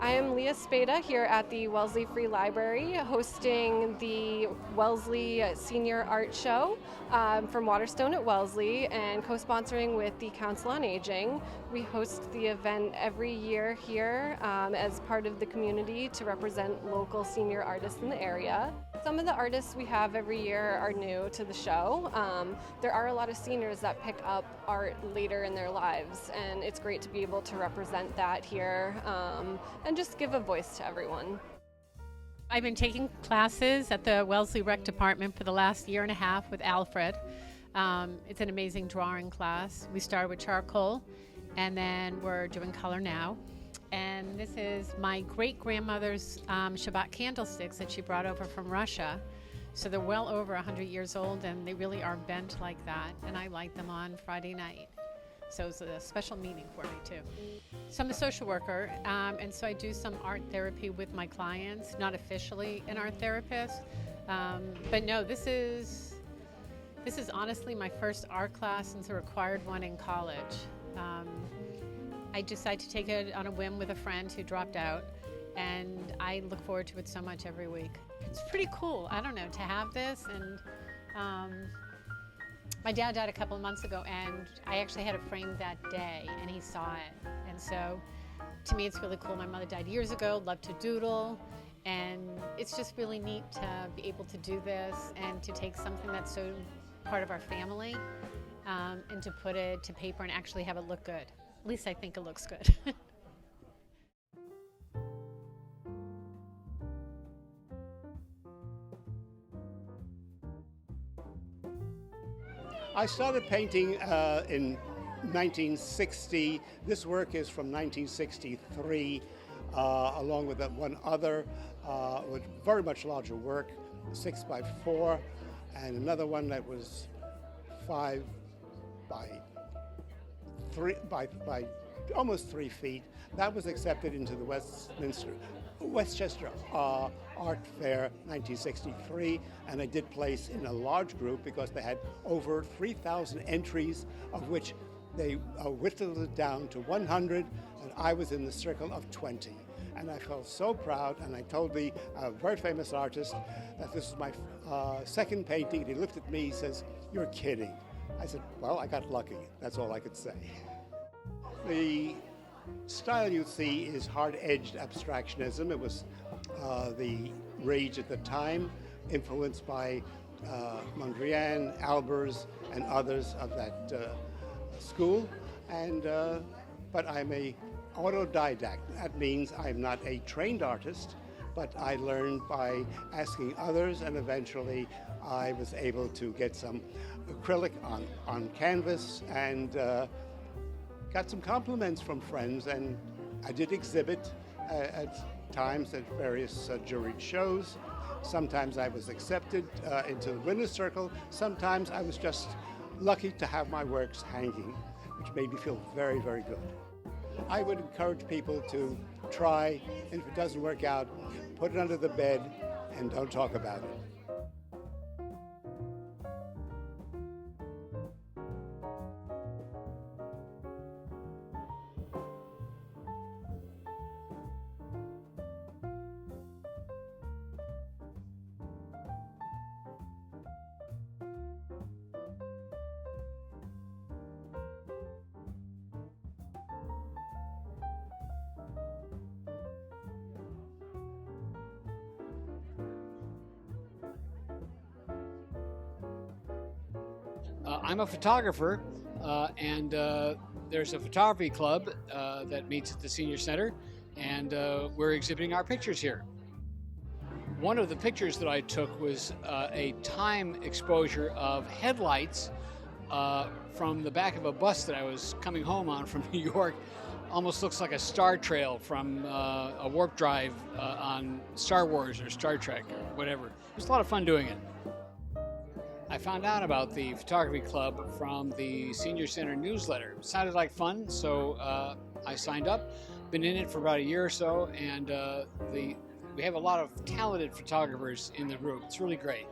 I am Leah Spada here at the Wellesley Free Library hosting the Wellesley Senior Art Show from Waterstone at Wellesley and co-sponsoring with the Council on Aging. We host the event every year here as part of the community to represent local senior artists in the area. Some of the artists we have every year are new to the show. There are a lot of seniors that pick up art later in their lives, and it's great to be able to represent that here and just give a voice to everyone. I've been taking classes at the Wellesley Rec Department for the last year and a half with Alfred. It's an amazing drawing class. We started with charcoal, and then we're doing color now. And this is my great-grandmother's Shabbat candlesticks that she brought over from Russia. So they're well over 100 years old, and they really are bent like that. And I light them on Friday night. So it's a special meaning for me, too. So I'm a social worker, and so I do some art therapy with my clients, not officially an art therapist. But no, this is honestly my first art class since a required one in college. I decided to take it on a whim with a friend who dropped out, and I look forward to it so much every week. It's pretty cool, I don't know, to have this. And my dad died a couple of months ago, and I actually had it framed that day, and he saw it. And so to me it's really cool. My mother died years ago, loved to doodle, and it's just really neat to be able to do this and to take something that's so part of our family and to put it to paper and actually have it look good. At least I think it looks good. I started painting in 1960. This work is from 1963, along with one other with very much larger work, 6x4, and another one that was 5 by almost 3 feet. That was accepted into the Westchester Art Fair 1963, and I did place in a large group because they had over 3,000 entries, of which they whittled it down to 100, and I was in the circle of 20. And I felt so proud, and I told the very famous artist that this is my second painting, and he looked at me, he says, "You're kidding." I said, "Well, I got lucky." That's all I could say. The style you see is hard-edged abstractionism. It was the rage at the time, influenced by Mondrian, Albers, and others of that school. And but I'm a autodidact. That means I'm not a trained artist, but I learned by asking others, and eventually I was able to get some acrylic on canvas and got some compliments from friends, and I did exhibit at times at various juried shows. Sometimes I was accepted into the winner's circle. Sometimes I was just lucky to have my works hanging, which made me feel very, very good. I would encourage people to try, and if it doesn't work out, put it under the bed and don't talk about it. I'm a photographer, and there's a photography club that meets at the Senior Center, and we're exhibiting our pictures here. One of the pictures that I took was a time exposure of headlights from the back of a bus that I was coming home on from New York. Almost looks like a star trail from a warp drive on Star Wars or Star Trek or whatever. It was a lot of fun doing it. I found out about the photography club from the Senior Center newsletter. It sounded like fun, so I signed up. Been in it for about a year or so, and we have a lot of talented photographers in the group. It's really great.